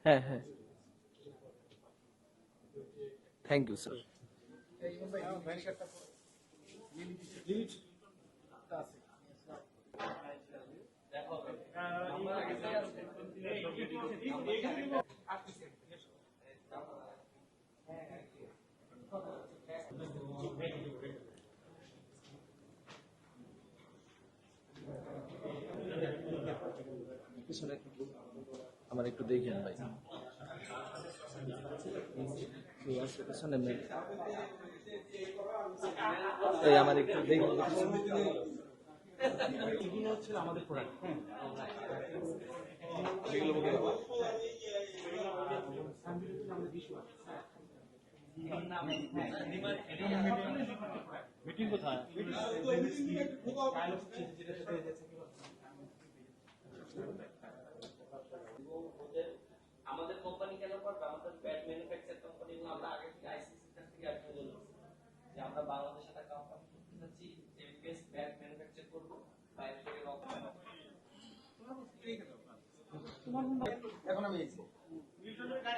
হ্যাঁ হ্যাঁ, thank you sir. আমার একটু দেখেন ভাই, পিছনে মেয়ে, এই আমার একটু দেখেন। এগুলো হচ্ছে আমাদের প্রোডাক্ট। মিটিং কোথায়? আমাদের কোম্পানি কেন করবে? আমাদের ব্যাট ম্যানুফ্যাকচার কোম্পানি, আমরা আগে থেকে আইসিসি থেকে একটা বলছি যে আমরা বাংলাদেশে একটা কোম্পানি করতে যাচ্ছি যে বেস্ট ব্যাট ম্যানুফ্যাকচার করব, বাইরে থেকে রক। এখন আমি